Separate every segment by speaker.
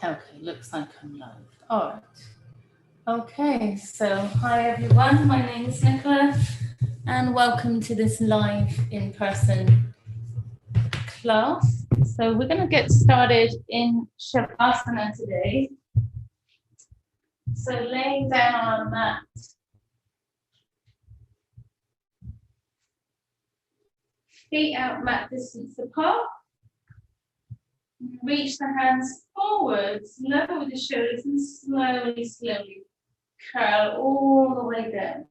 Speaker 1: Okay, looks like I'm live. All right. Okay, so hi everyone. My name is Nicola, and welcome to this live in-person class. So we're going to get started in Shavasana today. So laying down on a mat. Feet out mat distance apart. Reach the hands forwards, lower the shoulders, and slowly curl all the way down.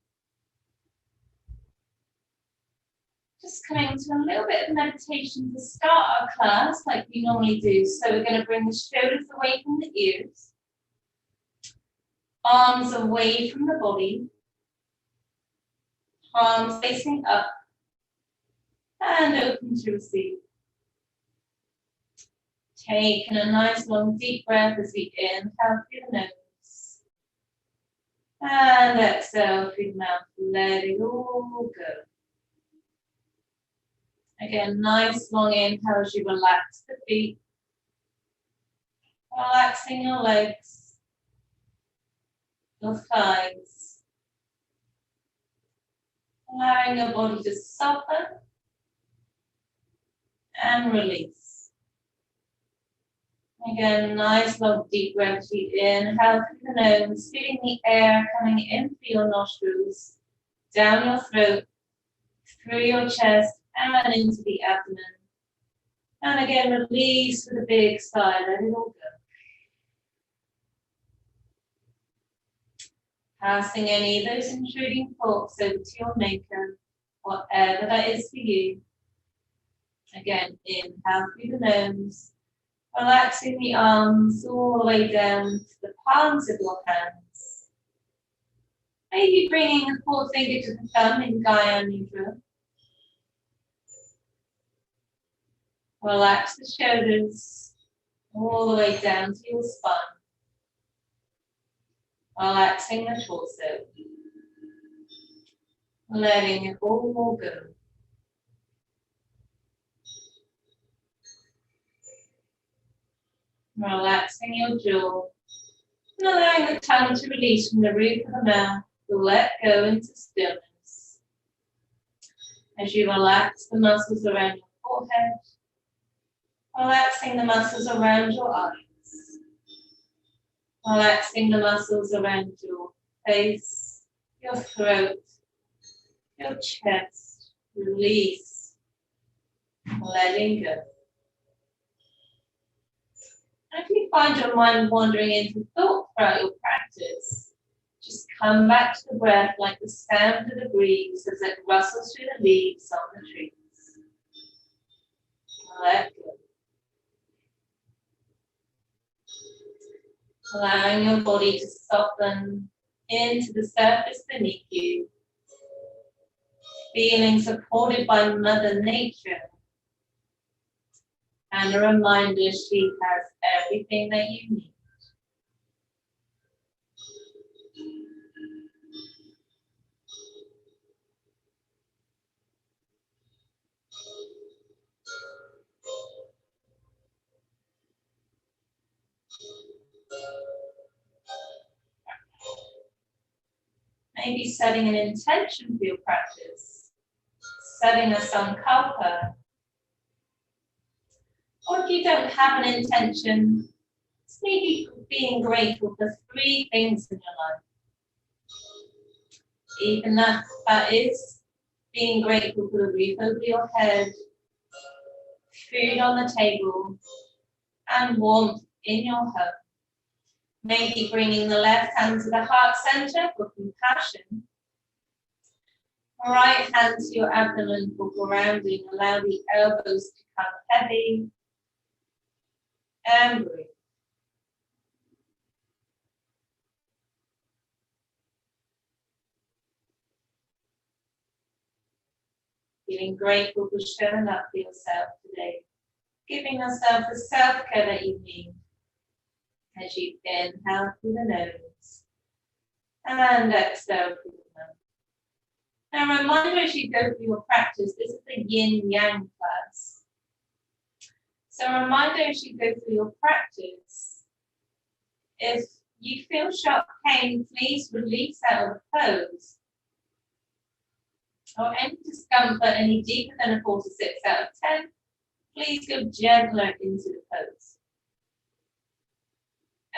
Speaker 1: Just coming to a little bit of meditation to start our class like we normally do. So we're going to bring the shoulders away from the ears, arms away from the body, palms facing up, and open to receive. Taking a nice long deep breath as we inhale through the nose. And exhale through the mouth, let it all go. Again, nice long inhale as you relax the feet. Relaxing your legs, your thighs. Allowing your body to soften and release. Again, nice long deep breath. You inhale through the nose, feeling the air coming in through your nostrils, down your throat, through your chest, and into the abdomen. And again, release with a big sigh, let it all go. Passing any of those intruding thoughts over to your maker, whatever that is for you. Again, inhale through the nose. Relaxing the arms all the way down to the palms of your hands. Maybe bringing the fourth finger to the thumb in Gaya Nidra. Relax the shoulders all the way down to your spine. Relaxing the torso. Letting it all go. Relaxing your jaw, and allowing the tongue to release from the roof of the mouth to let go into stillness. As you relax the muscles around your forehead, relaxing the muscles around your eyes, relaxing the muscles around your face, your throat, your chest, release, letting go. And if you find your mind wandering into thought throughout your practice, just come back to the breath like the sound of the breeze as it rustles through the leaves on the trees. Let go. Allowing your body to soften into the surface beneath you, feeling supported by Mother Nature. And a reminder, she has everything that you need. Maybe setting an intention for your practice, setting a sankalpa. Or if you don't have an intention, it's maybe being grateful for 3 things in your life. Even that is being grateful for the roof over your head, food on the table, and warmth in your home. Maybe bringing the left hand to the heart center for compassion. Right hand to your abdomen for grounding. Allow the elbows to come heavy. And breathe. Feeling grateful for showing up for yourself today. Giving yourself the self-care that you need as you inhale through the nose and exhale through the mouth. Now, a reminder as you go through your practice, this is the Yin Yang class. So a reminder as you go through your practice If you feel sharp pain, please release out of the pose. Or any discomfort any deeper than a 4 to 6 out of 10, please go gentler into the pose.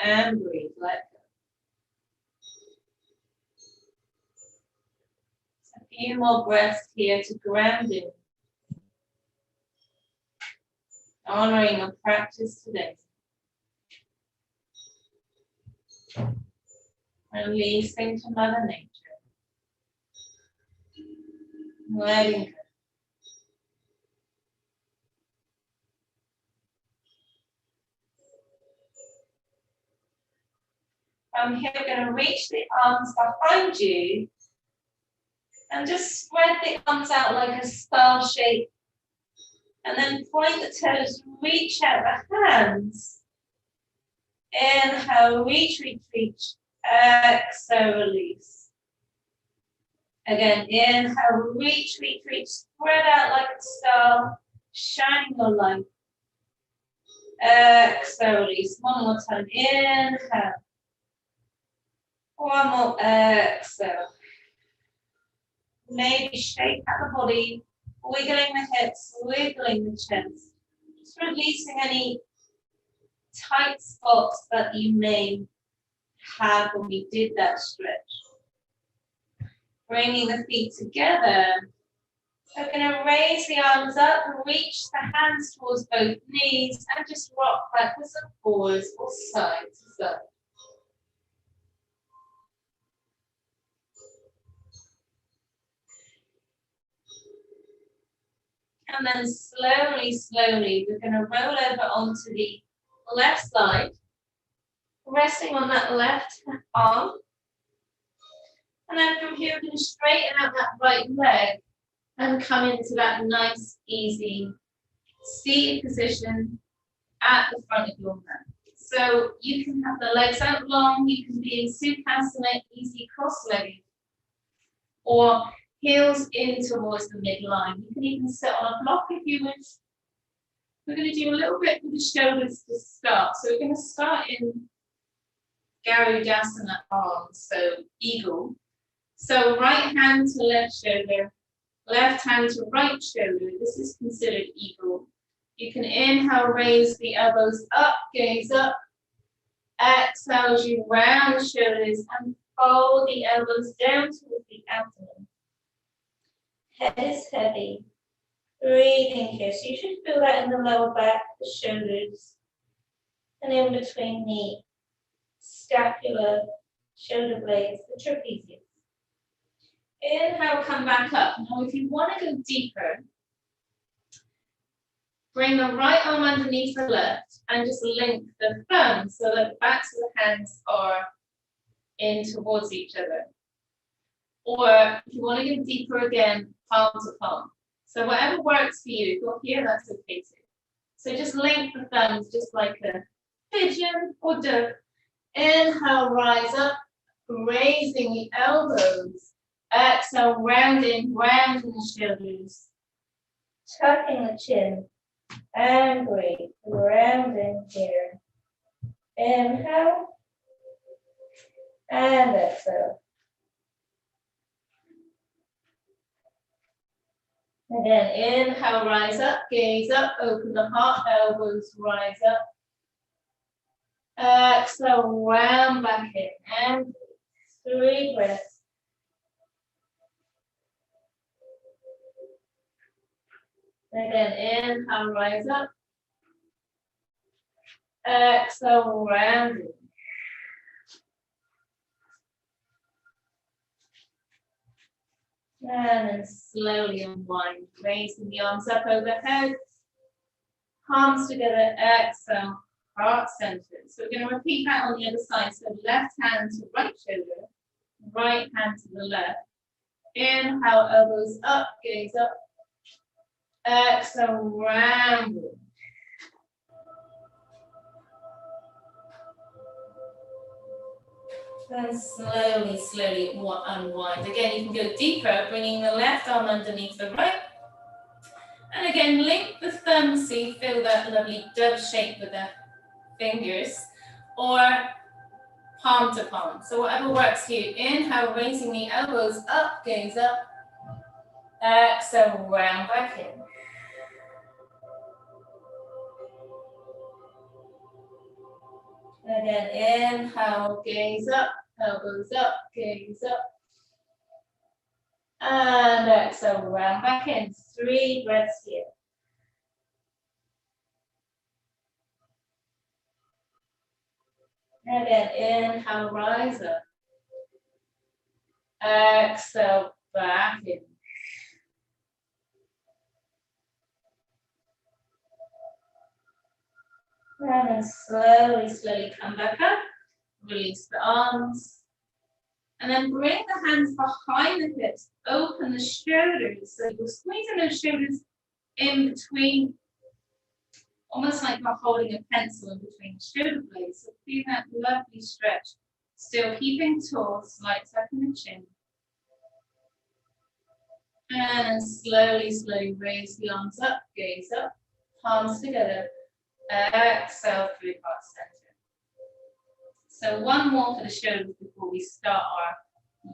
Speaker 1: And breathe, let go. A few more breaths here to ground in. Honoring our practice today. Releasing to Mother Nature. Letting go. From here, we're going to reach the arms behind you and just spread the arms out like a star shape. And then point the toes, reach out the hands. Inhale, reach, reach, reach. Exhale, release. Again, inhale, reach, reach, reach. Spread out like a star, shining your light. Exhale, release. One more time. Inhale. One more. Exhale. Maybe shake out the body, wiggling the hips, wiggling the chest. Just releasing any tight spots that you may have when we did that stretch. Bringing the feet together. We're going to raise the arms up, reach the hands towards both knees, and just rock backwards and forwards or side to side. And then slowly, slowly, we're going to roll over onto the left side, resting on that left arm. And then from here, we're going to straighten out that right leg and come into that nice, easy seated position at the front of your mat. So you can have the legs out long, you can be in Sukhasana, easy cross-legged, or heels in towards the midline. You can even sit on a block if you wish. We're going to do a little bit with the shoulders to start. So we're going to start in Garudasana arms, so eagle. So right hand to left shoulder, left hand to right shoulder. This is considered eagle. You can inhale, raise the elbows up, gaze up. Exhale as you round the shoulders and fold the elbows down towards the abdomen. Head is heavy. Breathing here. So you should feel that in the lower back, the shoulders, and in between the scapula, shoulder blades, the trapezius. Inhale, come back up. Now, if you want to go deeper, bring the right arm underneath the left and just link the thumbs so that the backs of the hands are in towards each other. Or if you want to go deeper again, palm to palm. So whatever works for you. If you're here, that's okay too. So just link the thumbs just like a pigeon or duck. Inhale, rise up, raising the elbows. Exhale, rounding the shoulders. Tucking the chin. And breathe. Rounding here. Inhale. And exhale. Again, inhale, rise up, gaze up, open the heart, elbows rise up. Exhale, round back in, and 3 breaths. Again, inhale, rise up. Exhale, round in. And then slowly unwind, raising the arms up overhead, palms together, exhale, heart centered. So we're going to repeat that on the other side. So left hand to right shoulder, right hand to the left. Inhale, elbows up, gaze up. Exhale, round. Then slowly, slowly unwind. Again, you can go deeper, bringing the left arm underneath the right. And again, link the thumbs so you feel that lovely dove shape with the fingers. Or
Speaker 2: palm to palm. So whatever works here. Inhale, raising the elbows up, gaze up. Exhale, round back in. Again, inhale, gaze up, elbows up, gaze up. And exhale, round back in. 3 breaths here. Again, inhale, rise up. Exhale, back in. And then slowly come back up. Release the arms. And then bring the hands behind the hips. Open the shoulders. So you're squeezing those shoulders in between, almost like you're holding a pencil in between the shoulder blades. So feel that lovely stretch. Still keeping tall, slight tuck in the chin. And slowly raise the arms up, gaze up, palms together. Exhale, 3 parts center. So one more for the shoulders before we start our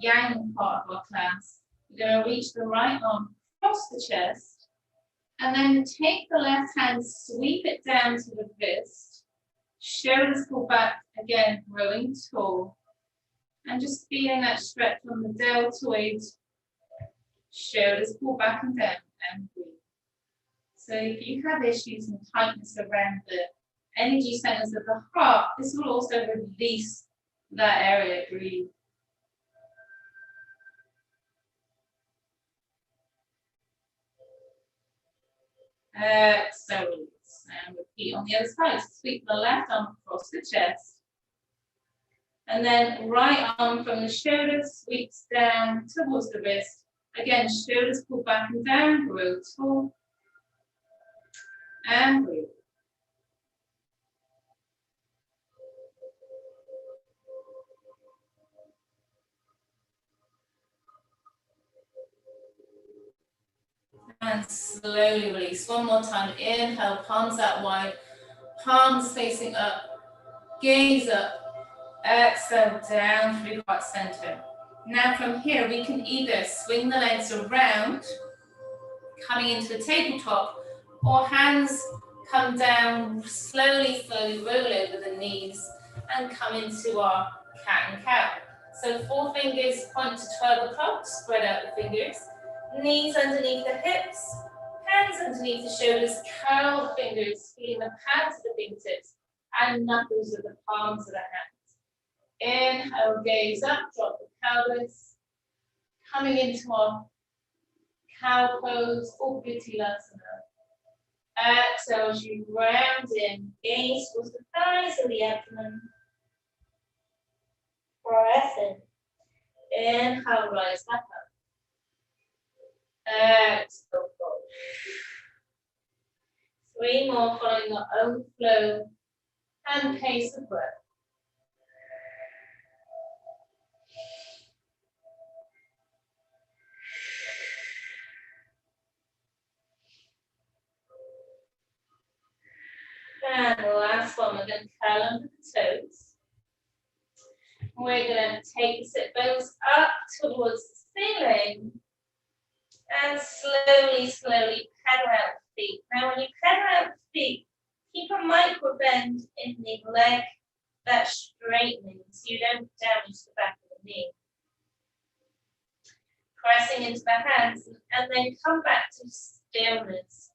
Speaker 2: yang part of our class. We're going to reach the right arm across the chest, and then take the left hand, sweep it down to the wrist. Shoulders pull back, again, growing tall. And just feeling that stretch on the deltoid. Shoulders pull back and down, and breathe. So if you have issues and tightness around the energy centers of the heart, this will also release that area. Breathe. Exhale, release. And repeat on the other side. Sweep the left arm across the chest. And then right arm from the shoulders sweeps down towards the wrist. Again, shoulders pull back and down, grow tall. And breathe. And slowly release. One more time. Inhale, palms out wide. Palms facing up. Gaze up. Exhale, down, 3 parts center. Now from here, we can either swing the legs around, coming into the tabletop, or hands come down, slowly roll over the knees and come into our cat and cow. So 4 fingers point to 12 o'clock, spread out the fingers, knees underneath the hips, hands underneath the shoulders, curl the fingers, feeling the pads of the fingertips and knuckles of the palms of the hands. Inhale, gaze up, drop the pelvis, coming into our cow pose or Vinyasa. Exhale as you round in, gaze towards the thighs and the abdomen. Breath in. Inhale, rise back up. Exhale, fold. 3 more following your own flow and pace of breath. And the last one, we're going to curl under the toes. We're going to take the sit bones up towards the ceiling. And slowly pedal out the feet. Now when you pedal out the feet, keep a micro bend in the leg, that straightening, so you don't damage the back of the knee. Pressing into the hands, and then come back to stillness.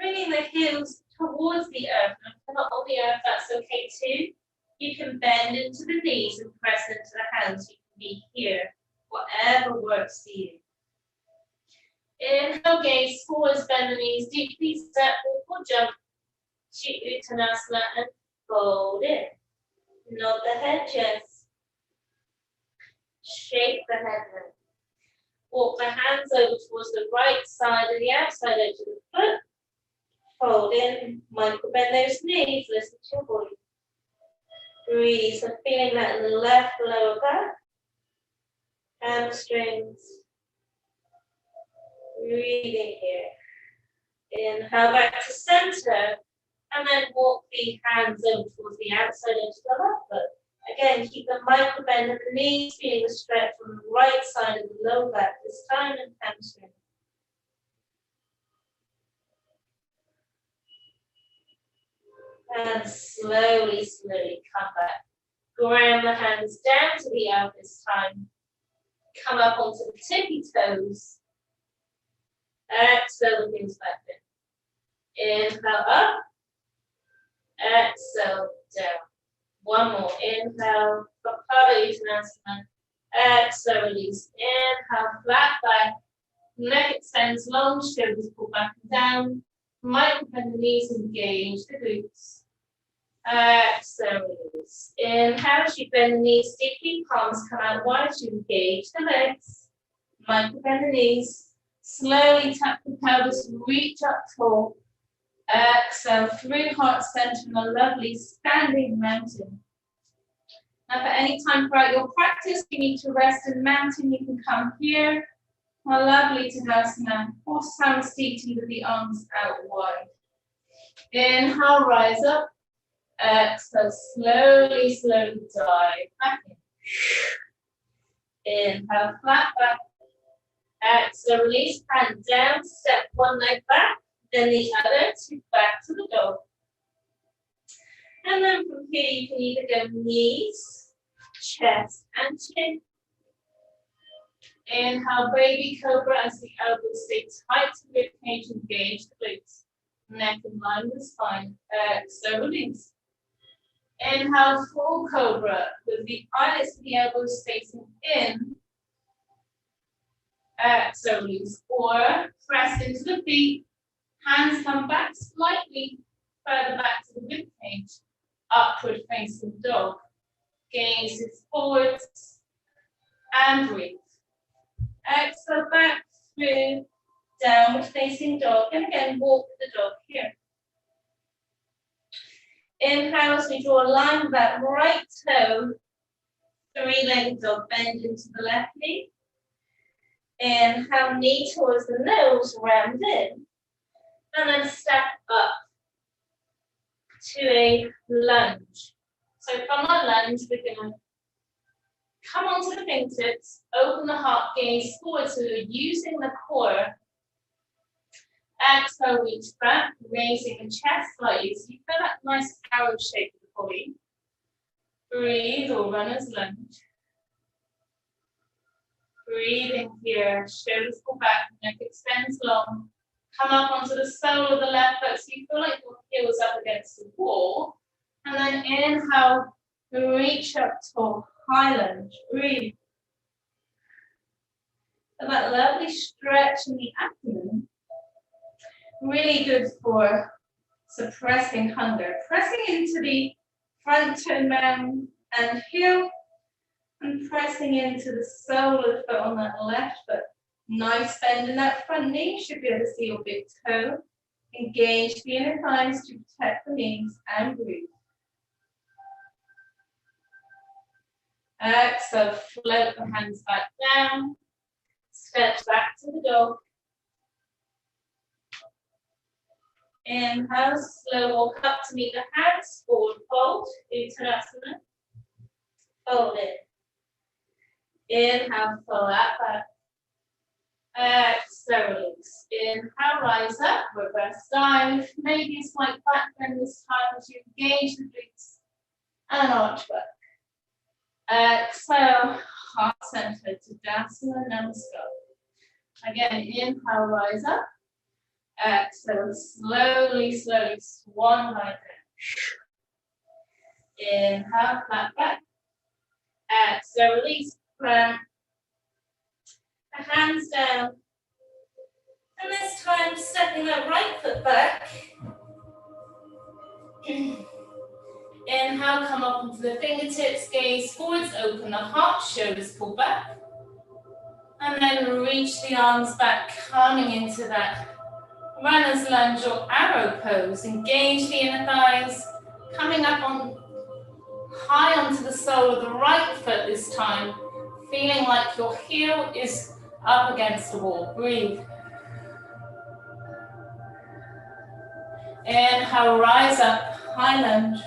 Speaker 2: Bringing the heels towards the earth. And if they're not on the earth, that's okay too. You can bend into the knees and press into the hands. You can be here, whatever works for you. Inhale, gaze forwards, bend the knees deeply, step or jump to Uttanasana and fold in. Nod the head, chest. Shake the head. Walk the hands over towards the right side and the outside edge of the foot. Fold in, micro bend those knees, listen to your body. Breathe, so feeling that in the left lower back, hamstrings. Breathing here. Inhale back to center, and then walk the hands over towards the outside edge of the left foot.
Speaker 1: Again, keep the micro bend of the knees, feeling the stretch on the right side of the low back this time and hamstring. And slowly, slowly come back. Ground the hands down to the earth this time. Come up onto the tippy toes. Exhale the things back in. Inhale up. Exhale down. One more. Inhale. Pada Uttanasana. Exhale, release. Inhale, flat back. Neck extends, long shoulders pull back and down. Might bend the knees, engage the glutes. Exhale, release. Inhale, as you bend the knees deeply, palms come out wide as you engage the legs. Might bend the knees. Slowly tap the pelvis, reach up tall. Exhale, through heart center in a lovely standing mountain. Now for any time throughout your practice, you need to rest in mountain, you can come here. A lovely Tadasana, or Samastiti with the arms out wide. Inhale, rise up. Exhale, slowly, slowly dive back in. Inhale, flat back. Exhale, release, hand down, step one leg back, then the other to back to the dog. And then from here, you can either go knees, chest, and chin. Inhale, baby cobra as the elbows stay tight to the ribcage, engage the glutes. Neck in line with spine. Exhale, release. Inhale, full cobra with the eyelids to the elbows facing in. Exhale, release. Or press into the feet. Hands come back slightly further back to the ribcage. Upward facing dog. Gazes forwards and breathe. Exhale, back through downward facing dog, and again walk the dog here. Inhale as we draw a line with that right toe, three-legged dog, bend into the left knee. Inhale, knee towards the nose, round in, and then step up to a lunge. So from our lunge, we're going to come onto the fingertips, open the heart, gaze forward, so you're using the core. Exhale, reach back, raising the chest slightly, so you feel that nice arrow shape of the body. Breathe or runner's lunge. Breathing here, shoulders pull back, neck extends long. Come up onto the sole of the left foot, so you feel like your heels up against the wall. And then inhale, reach up tall. High lunge, breathe. And that lovely stretch in the abdomen, really good for suppressing hunger. Pressing into the front toe mound and heel, and pressing into the sole of the foot on that left foot. Nice bend in that front knee, should be able to see your big toe. Engage the inner thighs to protect the knees and breathe. Exhale, float the hands back down. Step back to the dog. Inhale, slow walk up to meet the hands. Forward fold, Uttanasana. Fold in. Inhale, flat back. Exhale, release. Inhale, rise up, reverse dive. Maybe a slight back bend this time as you engage the glutes and arch back. Exhale, heart center, Tadasana, Namaskar. Again, inhale, rise up. Exhale, slowly, slowly swan right down. Inhale, flat back. Exhale, release, plant. The hands down. And this time, stepping that right foot back. Inhale, come up onto the fingertips, gaze forwards, open the heart, shoulders pull back. And then reach the arms back, coming into that runner's lunge or arrow pose. Engage the inner thighs, coming up on high onto the sole of the right foot this time, feeling like your heel is up against the wall. Breathe. Inhale, rise up, high lunge.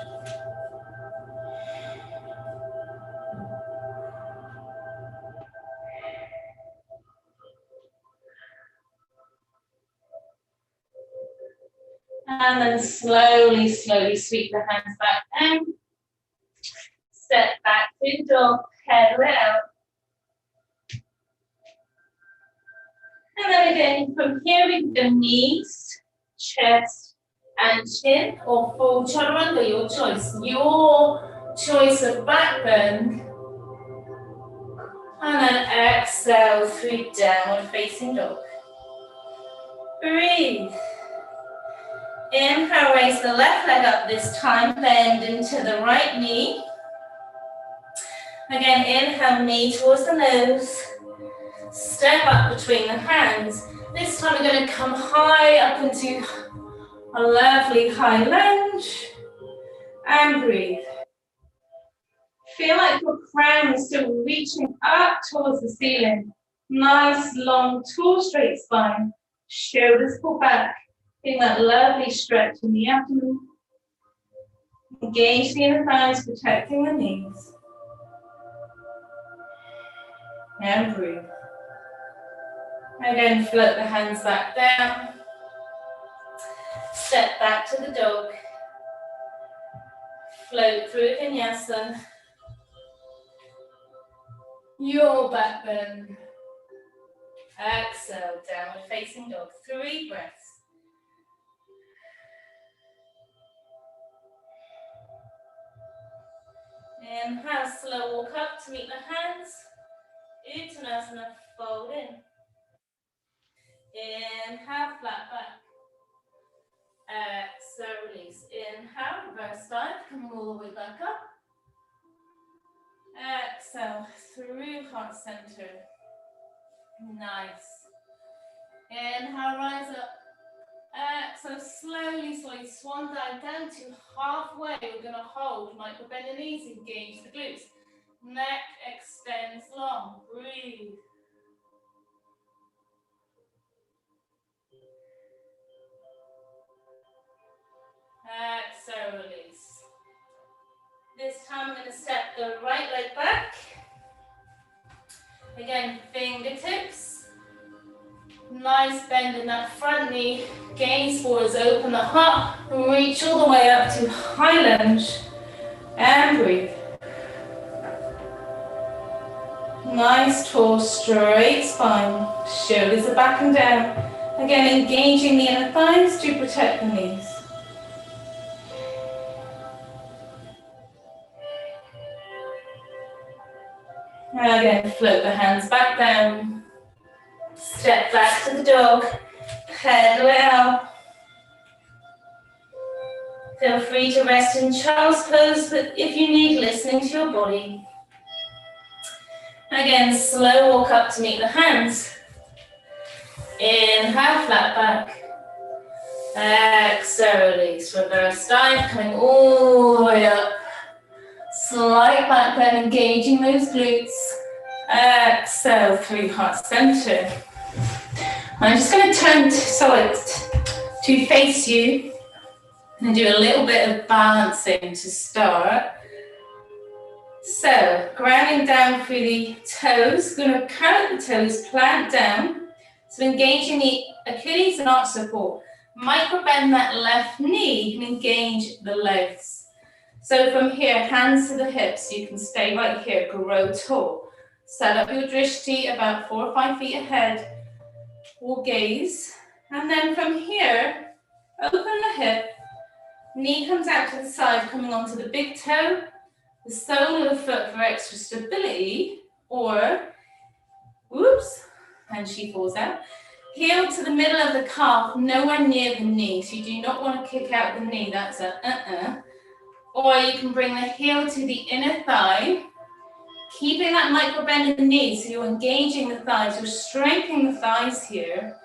Speaker 1: And then slowly, slowly sweep the hands back down. Step back to dog, head out. And then again, from here we go knees, chest, and chin, or full chaturanga, your choice. Your choice of back bend. And then exhale through downward facing dog. Breathe. Inhale, raise the left leg up this time, bend into the right knee. Again, inhale, knee towards the nose. Step up between the hands. This time we're going to come high up into a lovely high lunge. And breathe. Feel like your crown is still reaching up towards the ceiling. Nice, long, tall, straight spine. Shoulders pull back. Feel that lovely stretch in the abdomen. Engage the inner thighs, protecting the knees. And breathe. Again, float the hands back down. Step back to the dog. Float through Vinyasa. Your back bend. Exhale, downward facing dog. 3 breaths. Inhale, slow walk up to meet the hands. Uttanasana, fold in. Inhale, flat back. Exhale, release. Inhale, reverse dive, coming all the way back up. Exhale, through heart center. Nice. Inhale, rise up. Exhale, slowly, slowly swan dive down to halfway. We're going to hold, micro bend the knees, engage the glutes. Neck extends long. Breathe. Exhale, release. This time I'm going to step the right leg back. Again, fingertips. Nice bend in that front knee. Gaze forwards, open the heart. Reach all the way up to high lunge. And breathe. Nice, tall, straight spine. Shoulders are back and down. Again, engaging the inner thighs to protect the knees. And again, float the hands back down. Step back to the dog. Head out. Feel free to rest in child's pose, but if you need, listening to your body. Again, slow walk up to meet the hands. Inhale, flat back. Exhale, release. Reverse dive, coming all the way up. Slight back bend, engaging those glutes. Exhale through heart center. I'm just going to turn to face you and do a little bit of balancing to start. So, grounding down through the toes, going to curl the toes, plant down. So engaging the Achilles and arch support. Micro bend that left knee and engage the legs. So from here, hands to the hips, you can stay right here, grow tall. Set up your drishti about 4 or 5 feet ahead. We'll gaze. And then from here, open the hip. Knee comes out to the side, coming onto the big toe. The sole of the foot for extra stability, or, whoops, and she falls out. Heel to the middle of the calf, nowhere near the knee. So you do not want to kick out the knee, that's a Or you can bring the heel to the inner thigh, keeping that micro bend in the knee, so you're engaging the thighs, you're strengthening the thighs here.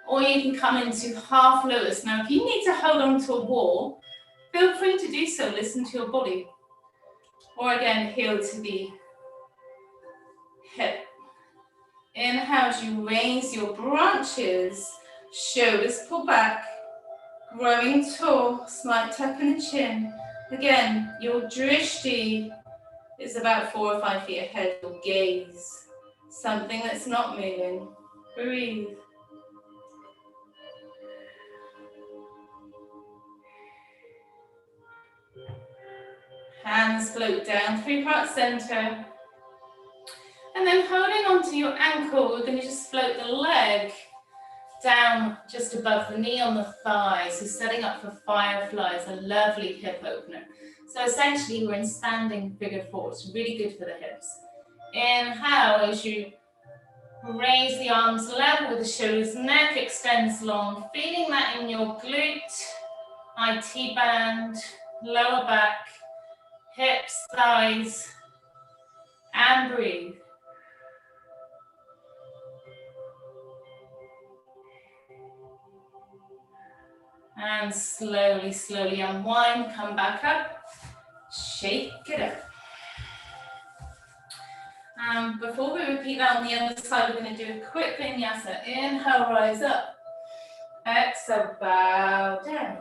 Speaker 1: Or you can come into half lotus. Now, if you need to hold on to a wall, feel free to do so, listen to your body. Or again, heel to the hip. Inhale as you raise your branches, shoulders pull back, growing tall, slight tuck in the chin. Again, your drishti is about 4 or 5 feet ahead, your gaze, something that's not moving. Breathe.
Speaker 2: Hands float down through heart center. And then holding onto your ankle, we're going to just float the leg down just above the knee on the thigh. So setting up for fireflies, a lovely hip opener. So essentially we're in standing figure four. It's really good for the hips. Inhale as you raise the arms level with the shoulders, neck extends long, feeling that in your glute, IT band, lower back, hips, thighs, and breathe. And slowly, slowly unwind, come back up, shake it up. Before we repeat that on the other side, we're going to do a quick vinyasa. Inhale, rise up. Exhale, bow down.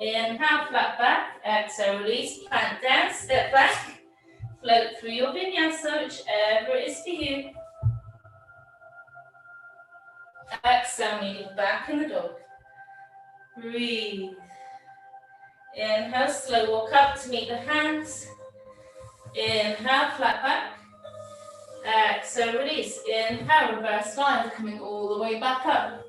Speaker 2: Inhale, flat back. Exhale, release, plant down, step back. Float through your vinyasa, whichever it is for you. Exhale, needle back in the dog. Breathe. Inhale, slow walk up to meet the hands. Inhale, flat back. Exhale, release. Inhale, reverse line, coming all the way back up.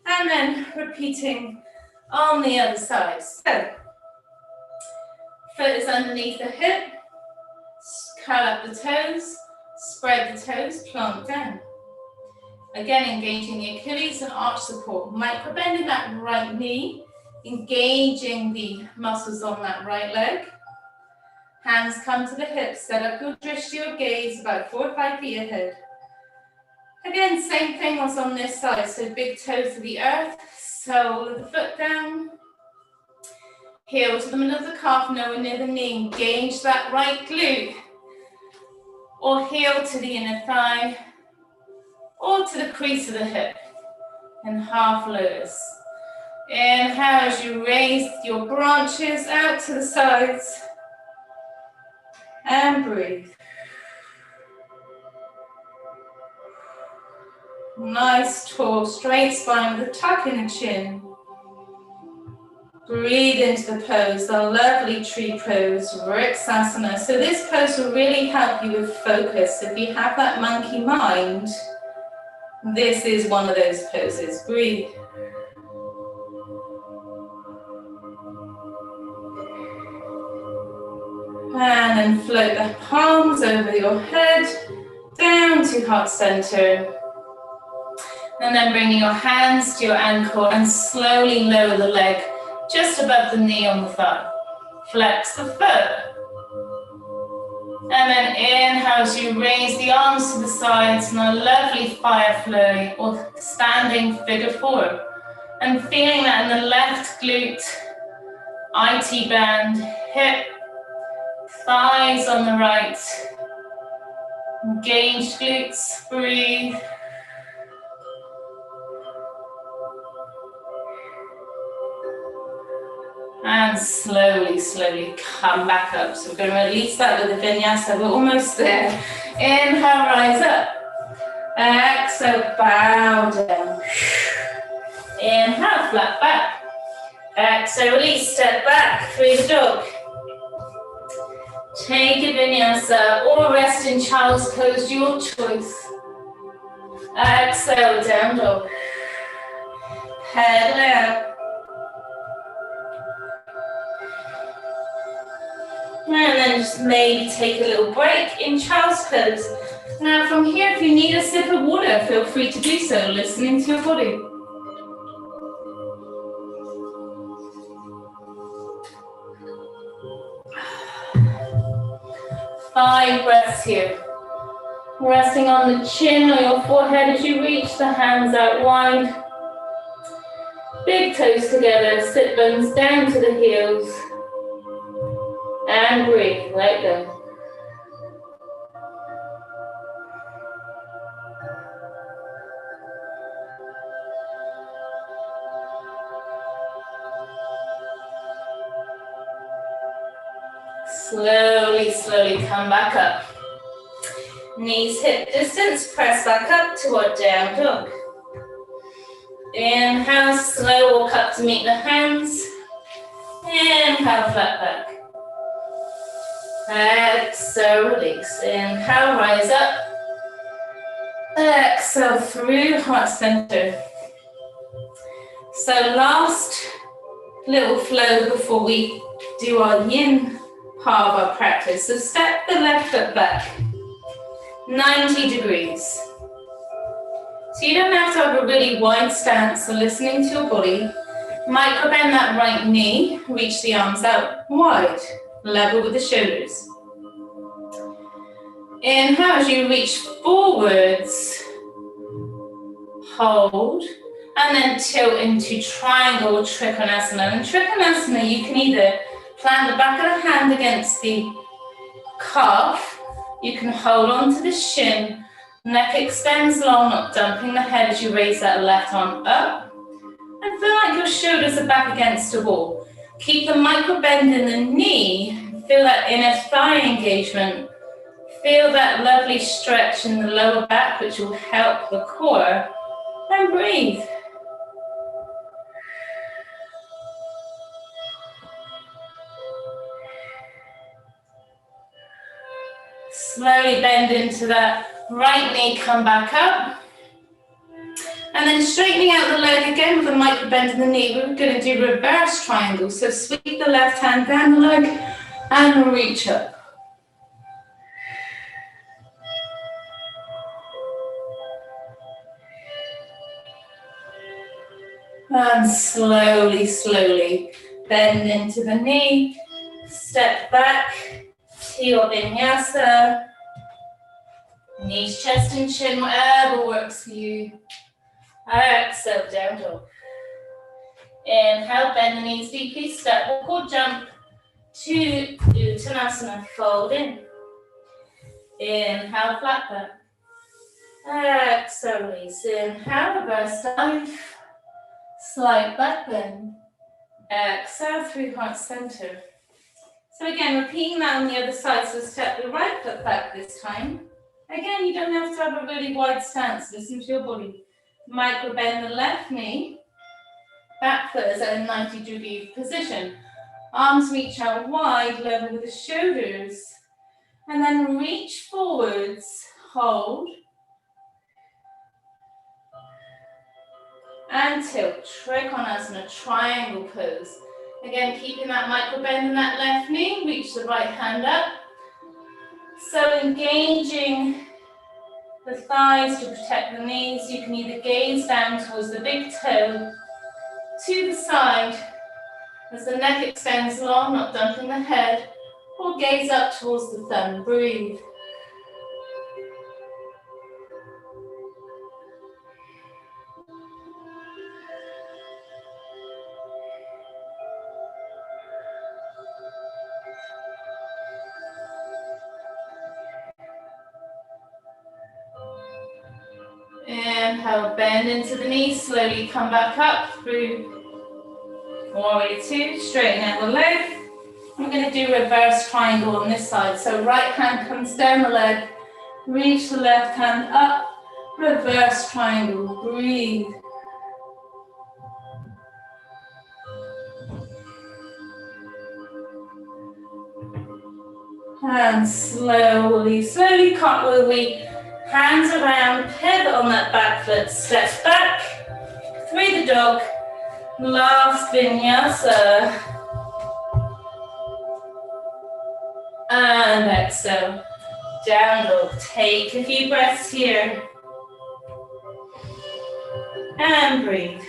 Speaker 2: And then repeating on the other side. So, foot is underneath the hip. Curl up the toes. Spread the toes, plant down. Again, engaging the Achilles and arch support. Micro bending that right knee. Engaging the muscles on that right leg. Hands come to the hips, set up your drishti or gaze about 4 or 5 feet ahead. Again, same thing was on this side, so big toe to the earth, sole of the foot down. Heel to the middle of the calf, nowhere near the knee, engage that right glute. Or heel to the inner thigh, or to the crease of the hip, and half lotus. Inhale as you raise your branches out to the sides. And breathe. Nice, tall, straight spine with a tuck in the chin. Breathe into the pose, the lovely tree pose, Vriksasana. So this pose will really help you with focus. If you have that monkey mind, this is one of those poses. Breathe. And then float the palms over your head, down to heart center. And then bringing your hands to your ankle and slowly lower the leg just above the knee on the thigh. Flex the foot. And then inhale as you raise the arms to the sides in a lovely firefly or standing figure four. And feeling that in the left glute, IT band, hip, thighs on the right, engaged glutes, breathe. And slowly, slowly come back up. So we're going to release that with the vinyasa. We're almost there. Inhale, rise up. Exhale, bow down. Inhale, flat back. Exhale, release, step back through the dog. Take a vinyasa or rest in child's pose, your choice. Exhale, down dog. Pedal out. And then just maybe take a little break in child's pose. Now from here, if you need a sip of water, feel free to do so, listening to your body. Five breaths here. Resting on the chin or your forehead as you reach the hands out wide. Big toes together, sit bones down to the heels. And breathe, let go. Slowly, slowly come back up. Knees hip distance, press back up toward down dog. Inhale, slow walk up to meet the hands. Inhale, flat back. Exhale, release. Inhale, rise up. Exhale through heart center. So last little flow before we do our yin part of our practice. So step the left foot back, 90 degrees. So you don't have to have a really wide stance, so listening to your body. Micro bend that right knee, reach the arms out wide, level with the shoulders. Inhale as you reach forwards, hold, and then tilt into triangle or trikonasana. And trikonasana, you can either plant the back of the hand against the calf, you can hold on to the shin, neck extends long, not dumping the head as you raise that left arm up. And feel like your shoulders are back against a wall. Keep the micro bend in the knee, feel that inner thigh engagement. Feel that lovely stretch in the lower back, which will help the core. And breathe. Slowly bend into that right knee, come back up. And then straightening out the leg again with a micro bend in the knee. We're going to do reverse triangle. So sweep the left hand down the leg and reach up. And slowly, slowly bend into the knee. Step back to your vinyasa. Knees, chest and chin, whatever works for you. Exhale, down dog. Inhale, bend the knees deeply, step, walk or jump to Uttanasana, fold in. Inhale, flat back. Exhale, release. Inhale, reverse dive. Slight back bend. Exhale through heart center. So again, repeating that on the other side. So step the right foot back this time. Again, you don't have to have a really wide stance. Listen to your body. Micro bend the left knee. Back foot is at a 90-degree position. Arms reach out wide, level with the shoulders. And then reach forwards, hold. And tilt, trikonasana, triangle pose. Again, keeping that micro bend in that left knee, reach the right hand up. So engaging the thighs to protect the knees. You can either gaze down towards the big toe, to the side, as the neck extends long, not dumping the head, or gaze up towards the thumb. Breathe. Inhale, bend into the knees, slowly come back up through warrior two, straighten out the leg. I'm going to do reverse triangle on this side. So right hand comes down the leg, reach the left hand up, reverse triangle, breathe. And slowly, slowly cartwheel we. Hands around, pivot on that back foot, step back, through the dog, last vinyasa. And exhale, down dog, take a few breaths here. And breathe.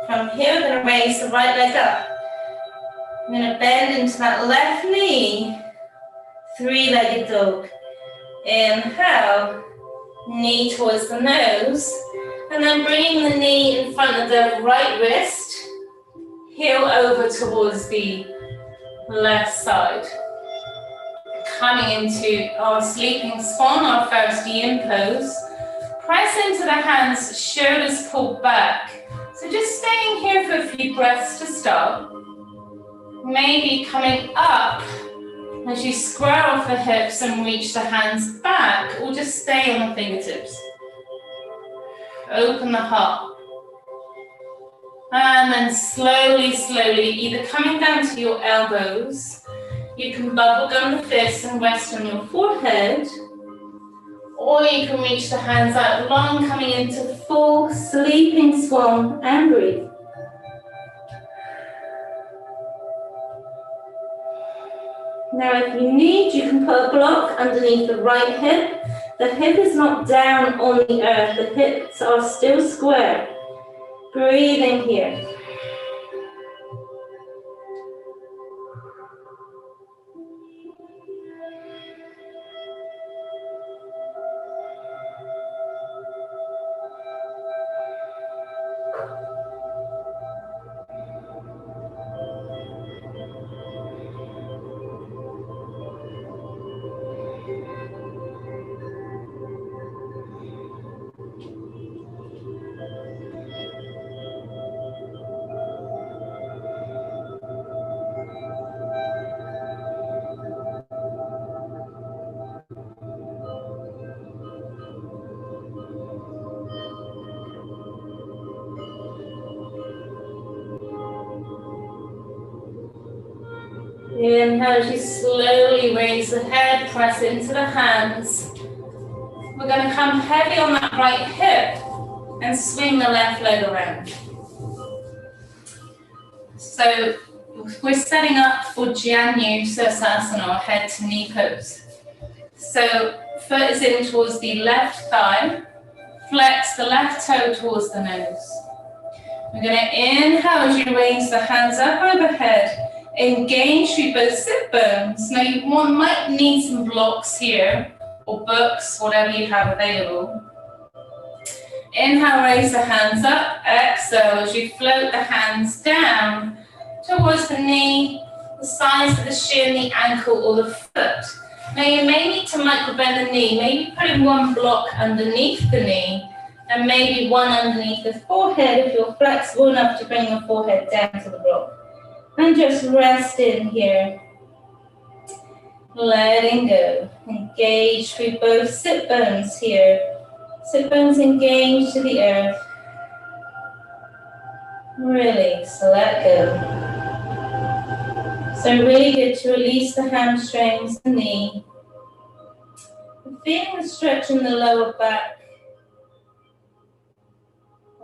Speaker 2: From here, we're going to raise the right leg up. I'm going to bend into that left knee, three-legged dog. Inhale, knee towards the nose, and then bringing the knee in front of the right wrist, heel over towards the left side. Coming into our sleeping swan, our first yin pose. Press into the hands, shoulders pulled back. So just staying here for a few breaths to start. Maybe coming up as you square off the hips and reach the hands back, or just stay on the fingertips. Open the heart. And then slowly, slowly, either coming down to your elbows, you can bubble gum the fists and rest on your forehead, or you can reach the hands out long, coming into full sleeping swan and breathe. Now if you need, you can put a block underneath the right hip. The hip is not down on the earth, the hips are still square. Breathing here. Inhale as you slowly raise the head, press into the hands. We're going to come heavy on that right hip and swing the left leg around. So we're setting up for Janu-Sirsasana, or head to knee pose. So foot is in towards the left thigh, flex the left toe towards the nose. We're going to inhale as you raise the hands up overhead. Engage through both sit bones. Now you might need some blocks here, or books, whatever you have available. Inhale, raise the hands up. Exhale as you float the hands down towards the knee, the sides of the shin, the ankle, or the foot. Now you may need to micro bend the knee, maybe putting one block underneath the knee, and maybe one underneath the forehead if you're flexible enough to bring the forehead down to the block. And just rest in here. Letting go. Engage through both sit bones here. Sit bones engage to the earth. Release, let go. So really good to release the hamstrings, the knee. Feeling the stretch in the lower back.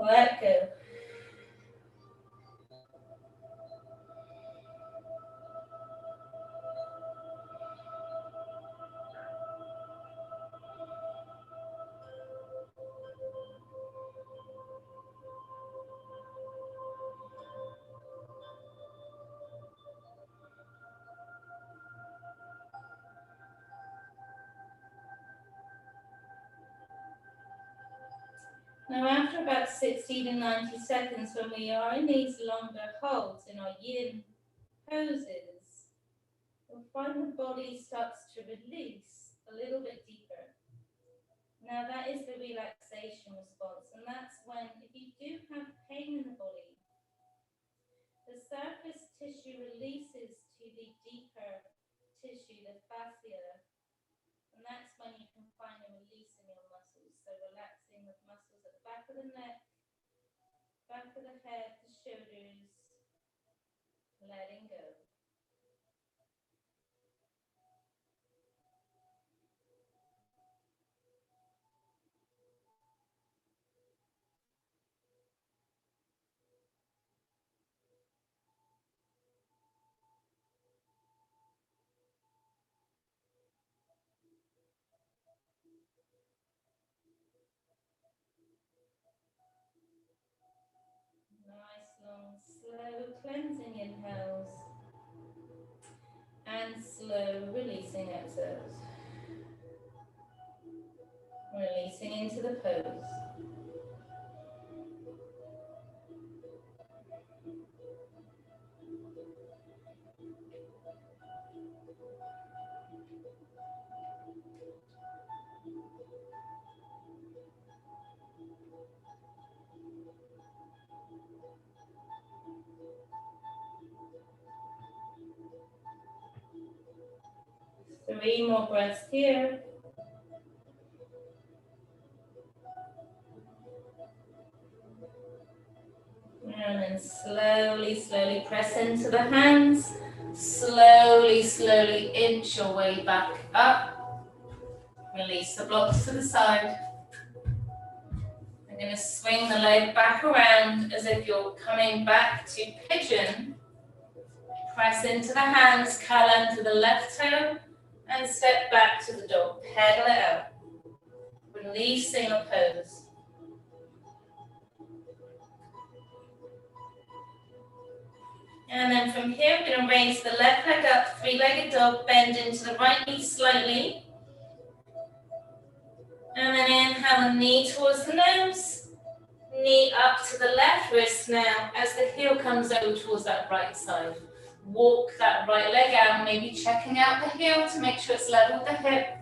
Speaker 2: Let go. Now after about 60 to 90 seconds, when we are in these longer holds in our yin poses, you'll find the body starts to release a little bit deeper. Now that is the relaxation response, and that's when, if you do have pain in the body, the surface tissue releases to the deeper tissue, the fascia, and that's when you can find a release in your muscles. So relaxing the muscles at the back of the neck, back of the head, the shoulders, letting go. Nice, long, slow cleansing inhales and slow releasing exhales. Releasing into the pose. Three more breaths here. And then slowly, slowly press into the hands. Slowly, slowly inch your way back up. Release the blocks to the side. I'm going to swing the leg back around as if you're coming back to pigeon. Press into the hands, curl under the left toe, and step back to the dog. Pedal it out. Releasing your pose. And then from here, we're going to raise the left leg up, three-legged dog, bend into the right knee slightly. And then inhale the knee towards the nose, knee up to the left wrist now as the heel comes over towards that right side. Walk that right leg out, maybe checking out the heel to make sure it's level with the hip.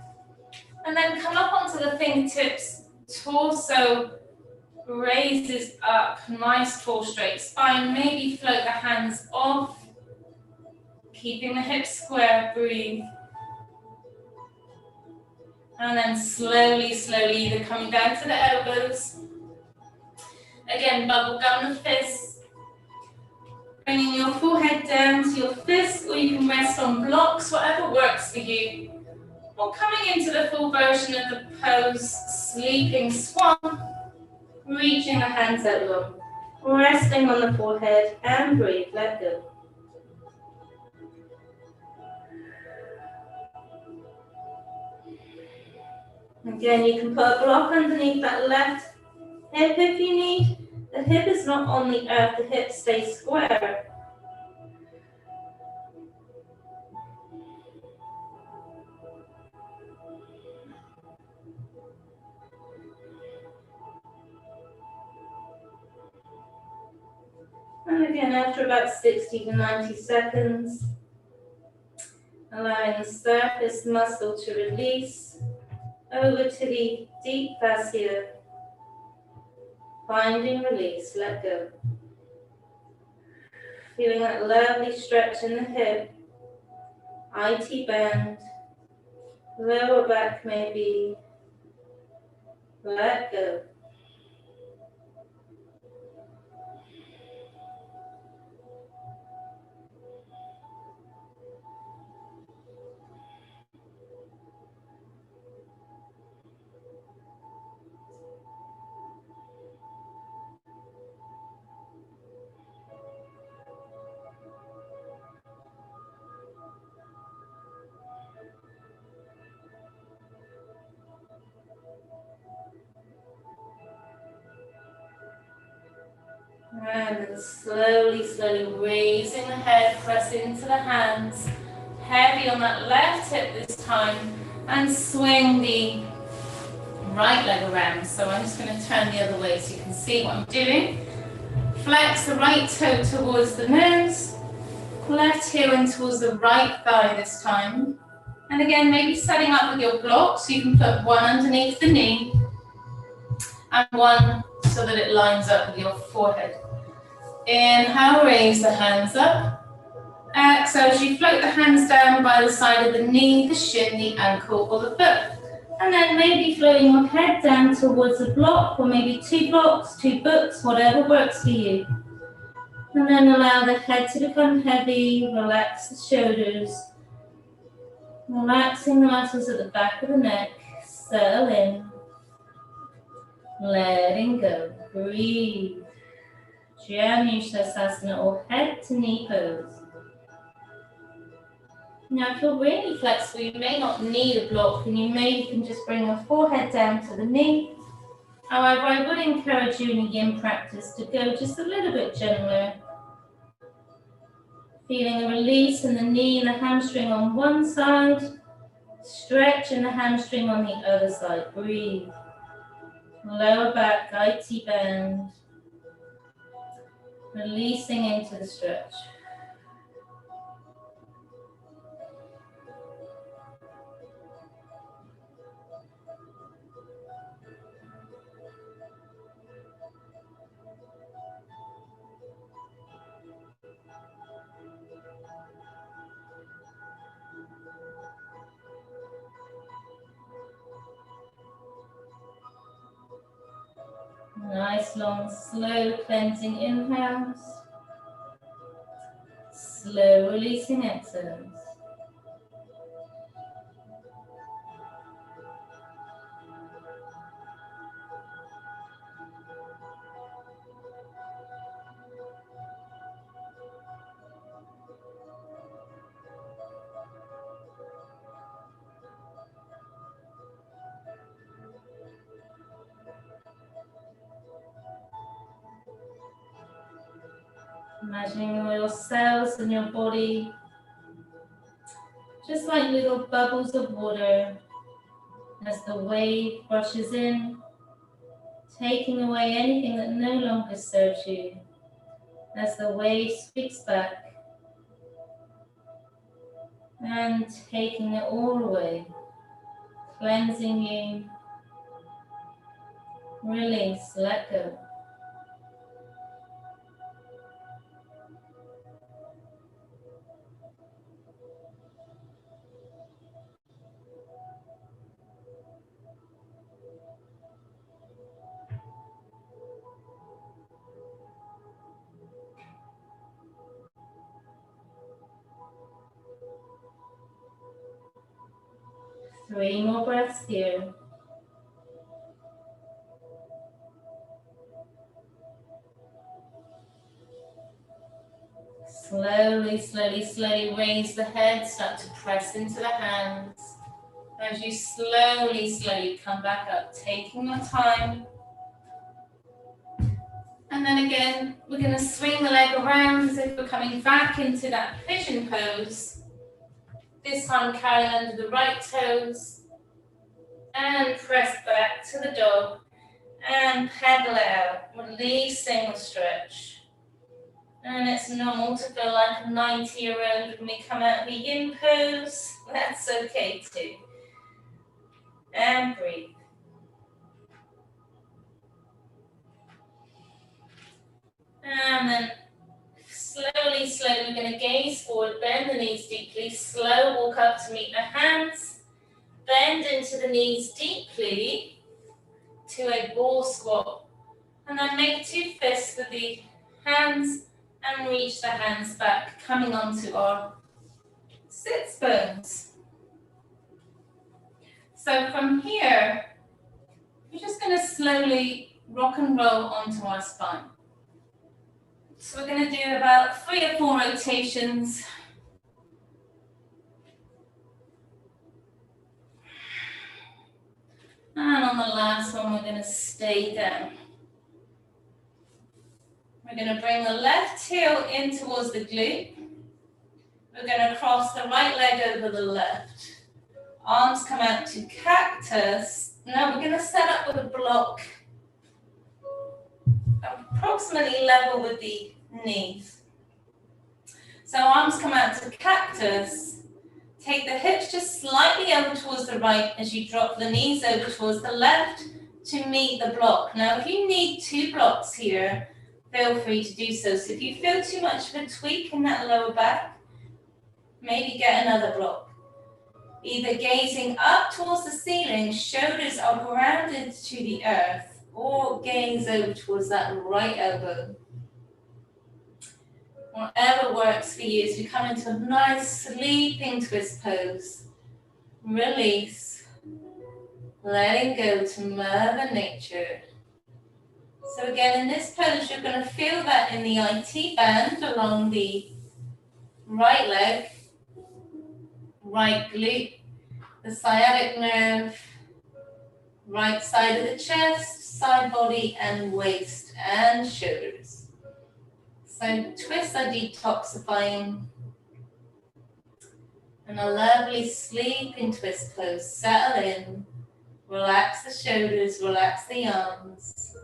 Speaker 2: And then come up onto the fingertips, torso raises up, nice tall straight spine. Maybe float the hands off, keeping the hips square, breathe. And then slowly, slowly, either coming down to the elbows. Again, bubble gum the fists. Bringing your forehead down to your fists, or you can rest on blocks, whatever works for you. Or coming into the full version of the pose, sleeping swan. Reaching the hands out long. Resting on the forehead and breathe, let go. Again, you can put a block underneath that left hip if you need. The hip is not on the earth, the hip stays square. And again, after about 60 to 90 seconds, allowing the surface muscle to release over to the deep fascia. Finding release, let go. Feeling that lovely stretch in the hip, IT band, lower back maybe, let go. And then slowly, slowly raising the head, press into the hands. Heavy on that left hip this time. And swing the right leg around. So I'm just going to turn the other way so you can see what I'm doing. Flex the right toe towards the nose. Left heel in towards the right thigh this time. And again, maybe setting up with your block so you can put one underneath the knee. And one so that it lines up with your forehead. Inhale, raise the hands up. Exhale, as you float the hands down by the side of the knee, the shin, the ankle, or the foot. And then maybe floating your head down towards a block, or maybe two blocks, two books, whatever works for you. And then allow the head to become heavy, relax the shoulders. Relaxing the muscles at the back of the neck, settle in. Letting go, breathe. Janusasana or head to knee pose. Now if you're really flexible, you may not need a block and you can just bring your forehead down to the knee. However, I would encourage you in a yin practice to go just a little bit gentler. Feeling a release in the knee and the hamstring on one side. Stretch in the hamstring on the other side. Breathe. Lower back, IT bend. Releasing into the stretch. Nice long, slow cleansing inhales. Slow releasing exhales. Imagining all your cells in your body just like little bubbles of water as the wave brushes in, taking away anything that no longer serves you, as the wave speaks back and taking it all away, cleansing you, release, let go. Three more breaths here. Slowly, slowly, slowly raise the head, start to press into the hands. As you slowly, slowly come back up, taking your time. And then again, we're going to swing the leg around as if we're coming back into that pigeon pose. This time carry under the right toes and press back to the dog and pedal out, releasing the stretch. And it's normal to feel like a 90-year-old when we come out of the yin pose. That's okay too. And breathe. And then slowly, slowly, we're going to gaze forward, bend the knees deeply, slow walk up to meet the hands, bend into the knees deeply to a ball squat. And then make two fists with the hands and reach the hands back, coming onto our sits bones. So from here, we're just going to slowly rock and roll onto our spine. So we're going to do about 3 or 4 rotations. And on the last one, we're going to stay down. We're going to bring the left heel in towards the glute. We're going to cross the right leg over the left. Arms come out to cactus. Now we're going to set up with a block approximately level with the knees. So arms come out to cactus. Take the hips just slightly over towards the right as you drop the knees over towards the left to meet the block. Now if you need 2 blocks here, feel free to do so. So if you feel too much of a tweak in that lower back, maybe get another block. Either gazing up towards the ceiling, shoulders are grounded to the earth, or gaze over towards that right elbow. Whatever works for you as we come into a nice sleeping twist pose. Release, letting go to Mother Nature. So again, in this pose, you're going to feel that in the IT band along the right leg, right glute, the sciatic nerve, right side of the chest, side body, and waist and shoulders. So twists are detoxifying. And a lovely sleeping twist pose. Settle in. Relax the shoulders, relax the arms.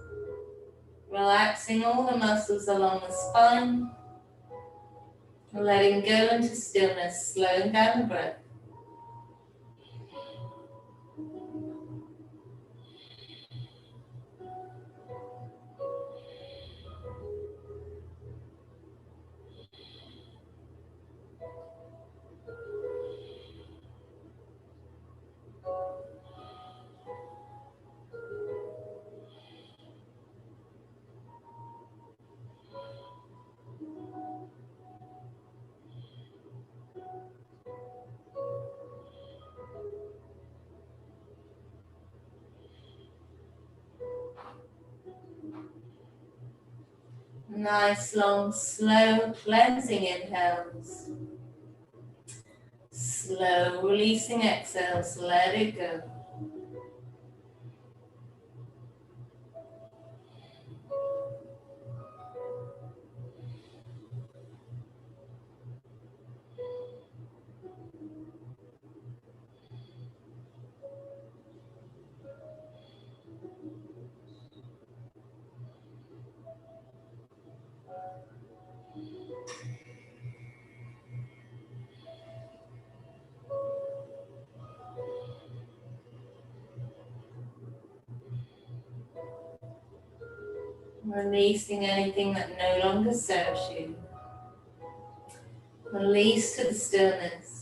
Speaker 2: Relaxing all the muscles along the spine. Letting go into stillness, slowing down the breath. Nice, long, slow, cleansing inhales. Slow, releasing exhales. Let it go. Releasing anything that no longer serves you. Release to the stillness.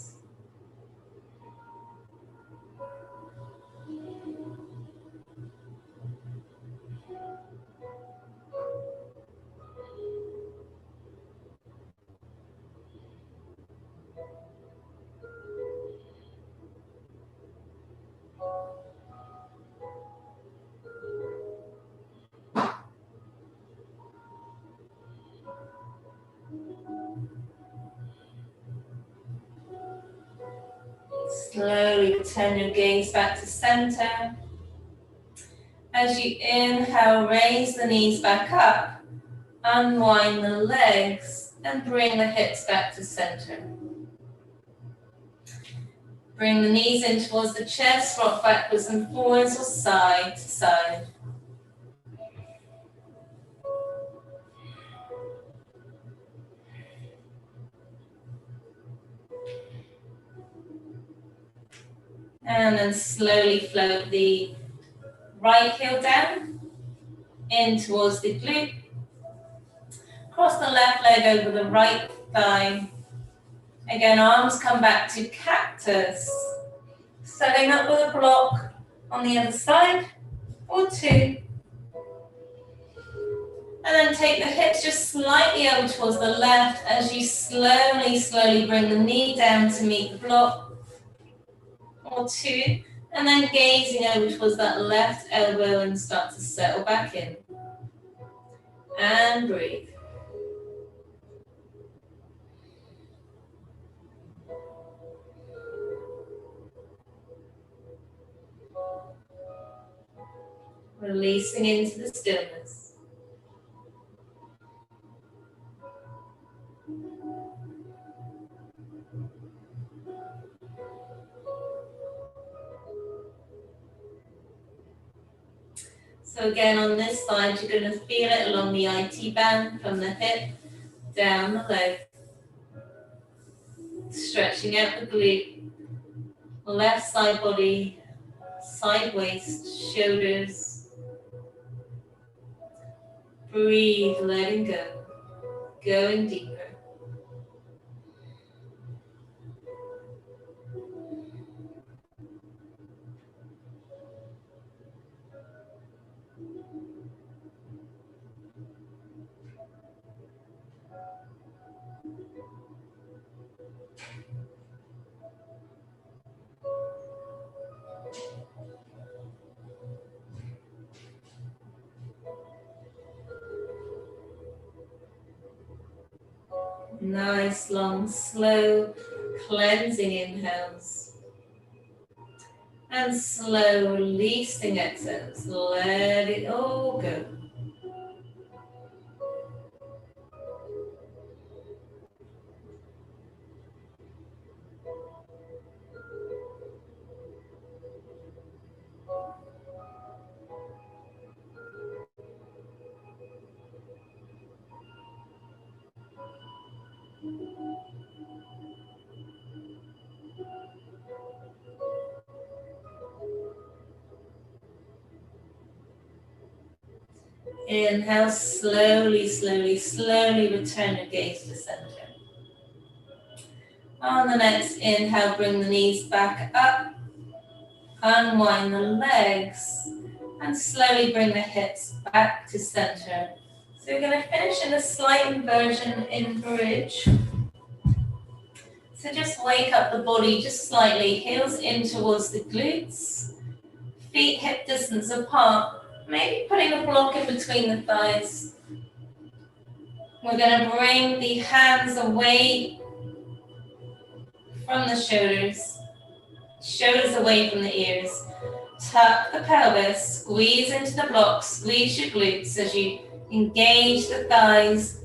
Speaker 2: Slowly return your gaze back to center. As you inhale, raise the knees back up. Unwind the legs and bring the hips back to center. Bring the knees in towards the chest, rock backwards and forwards or side to side. And then slowly float the right heel down, in towards the glute. Cross the left leg over the right thigh. Again, arms come back to cactus. Setting up with a block on the other side, or two. And then take the hips just slightly over towards the left as you slowly bring the knee down to meet the block, or two. And then gazing over towards that left elbow and start to settle back in. And breathe. Releasing into the stillness. So again, on this side, you're going to feel it along the IT band from the hip down the leg. Stretching out the glute, left side body, side waist, shoulders. Breathe, letting go, going deeper. Nice, long, slow, cleansing inhales. And slow, releasing exhales. Let it all go. Inhale, slowly return your gaze to center. On the next inhale, bring the knees back up, unwind the legs, and slowly bring the hips back to center. So we're going to finish in a slight inversion in bridge. So just wake up the body just slightly, heels in towards the glutes, feet hip distance apart. Maybe putting a block in between the thighs.
Speaker 1: We're going to bring the hands away from the shoulders, shoulders away from the ears. Tuck the pelvis, squeeze into the blocks, squeeze your glutes as you engage the thighs.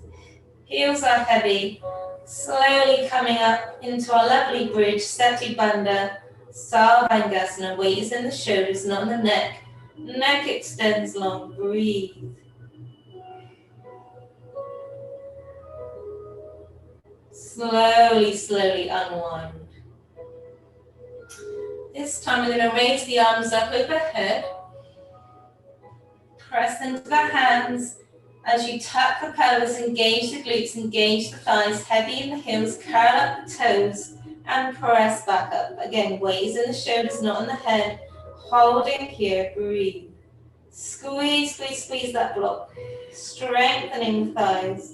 Speaker 1: Heels are heavy. Slowly coming up into our lovely bridge, Sati Bandha, Sarvangasana. Weight is in the shoulders, not in the neck. Neck extends long. Breathe. Slowly, slowly unwind. This time we're going to raise the arms up overhead. Press into the hands as you tuck the pelvis, engage the glutes, engage the thighs, heavy in the heels, curl up the toes and press back up. Again, weight is in the shoulders, not in the head. Holding here, breathe. Squeeze, squeeze, squeeze that block. Strengthening the thighs.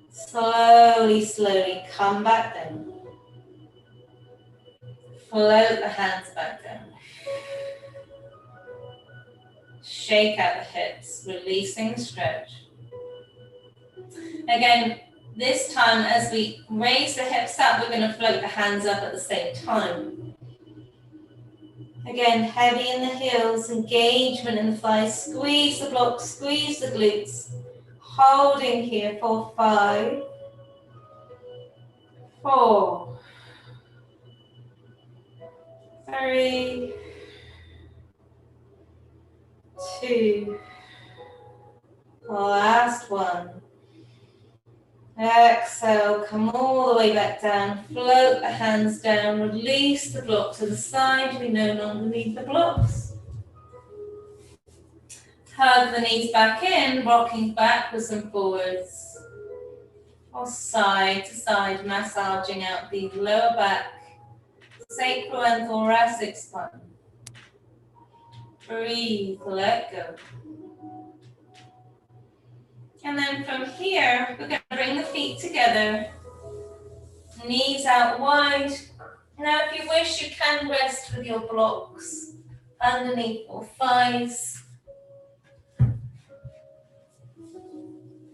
Speaker 1: Slowly, slowly come back down. Float the hands back down. Shake out the hips, releasing the stretch. Again, this time as we raise the hips up, we're going to float the hands up at the same time. Again, heavy in the heels, engagement in the thighs, squeeze the blocks, squeeze the glutes. Holding here for 5, 4, 3, 2, last one. Exhale, come all the way back down, float the hands down, release the block to the side, we no longer need the blocks. Hug the knees back in, rocking backwards and forwards, or side to side, massaging out the lower back, sacral and thoracic spine. Breathe, let go. And then from here, we're going to bring the feet together, knees out wide. Now, if you wish, you can rest with your blocks underneath your thighs.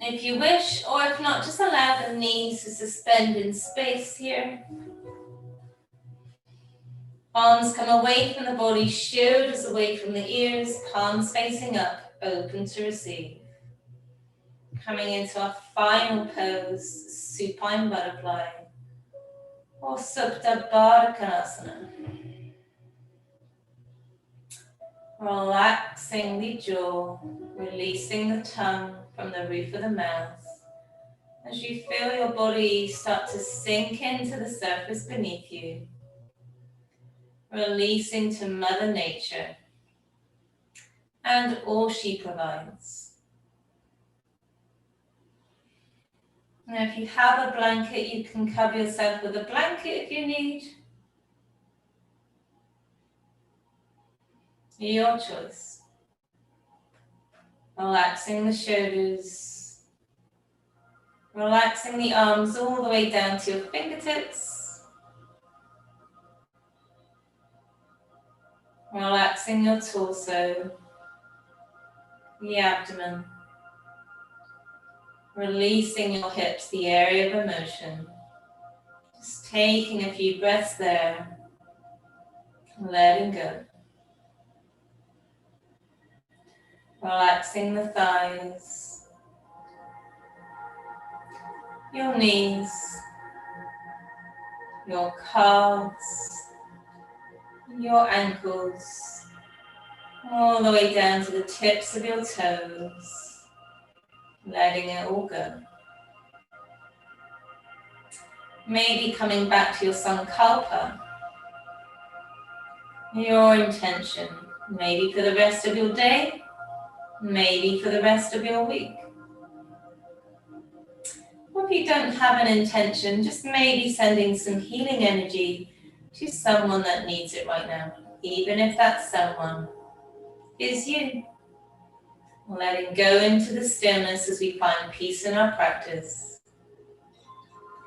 Speaker 1: If you wish, or if not, just allow the knees to suspend in space here. Arms come away from the body, shoulders away from the ears, palms facing up, open to receive. Coming into our final pose, supine butterfly, or Supta Baddha Konasana. Relaxing the jaw, releasing the tongue from the roof of the mouth. As you feel your body start to sink into the surface beneath you. Releasing to Mother Nature and all she provides. Now, if you have a blanket, you can cover yourself with a blanket if you need. Your choice. Relaxing the shoulders. Relaxing the arms all the way down to your fingertips. Relaxing your torso, the abdomen. Releasing your hips, the area of emotion. Just taking a few breaths there. Letting go. Relaxing the thighs. Your knees. Your calves. Your ankles. All the way down to the tips of your toes. Letting it all go. Maybe coming back to your sankalpa, your intention, maybe for the rest of your day, maybe for the rest of your week. Or if you don't have an intention, just maybe sending some healing energy to someone that needs it right now, even if that someone is you. Letting go into the stillness as we find peace in our practice.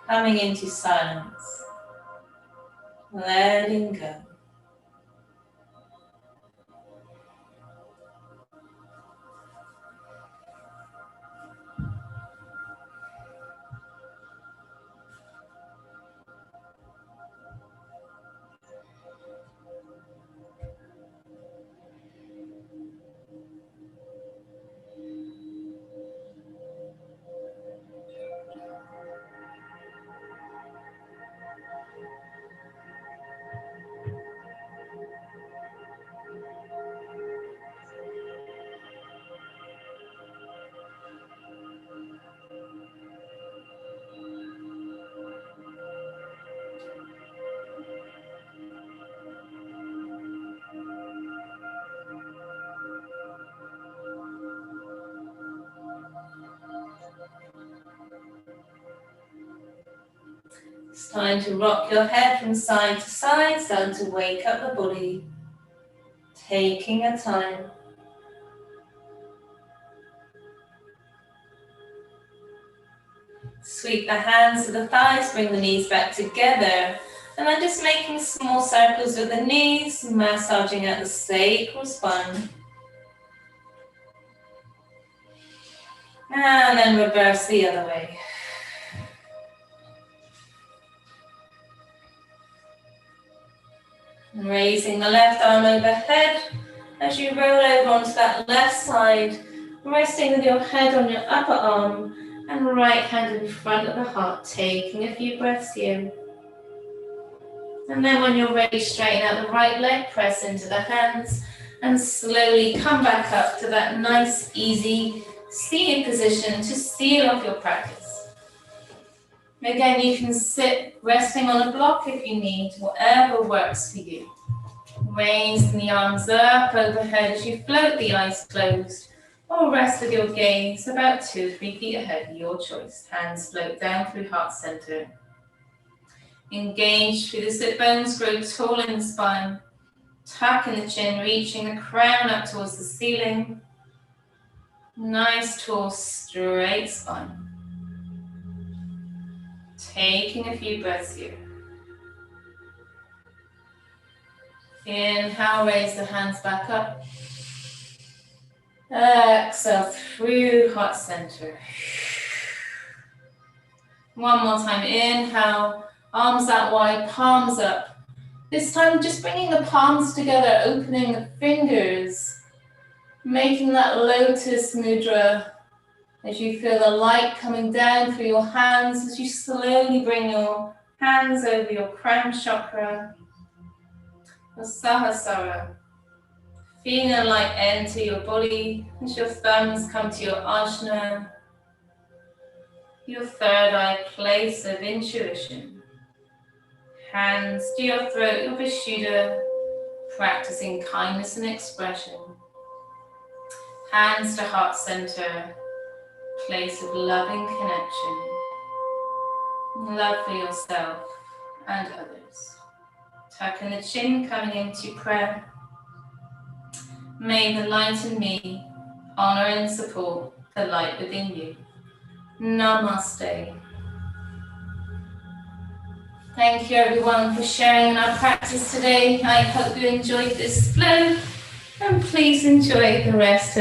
Speaker 1: Coming into silence. Letting go. It's time to rock your head from side to side, starting to wake up the body, taking your time. Sweep the hands to the thighs, bring the knees back together, and then just making small circles with the knees, massaging out the sacral spine. And then reverse the other way. And raising the left arm overhead as you roll over onto that left side, resting with your head on your upper arm and right hand in front of the heart, taking a few breaths here. And then when you're ready, straighten out the right leg, press into the hands, and slowly come back up to that nice, easy seated position to seal off your practice. Again, you can sit resting on a block if you need, whatever works for you. Raise the arms up overhead as you float the eyes closed, or rest with your gaze about 2 or 3 feet ahead, your choice. Hands float down through heart center. Engage through the sit bones, grow tall in the spine. Tuck in the chin, reaching the crown up towards the ceiling. Nice, tall, straight spine. Taking a few breaths here. Inhale, raise the hands back up. Exhale through heart center. One more time, inhale, arms out wide, palms up. This time just bringing the palms together, opening the fingers, making that lotus mudra as you feel the light coming down through your hands as you slowly bring your hands over your crown chakra, your sahasrara. Feeling the light enter your body as your thumbs come to your ajna, your third eye, place of intuition. Hands to your throat, your vishuddha, practicing kindness and expression. Hands to heart center, place of loving connection. Love for yourself and others. Tuck in the chin, coming into prayer. May the light in me honor and support the light within you. Namaste. Thank you everyone for sharing in our practice today. I hope you enjoyed this flow and please enjoy the rest of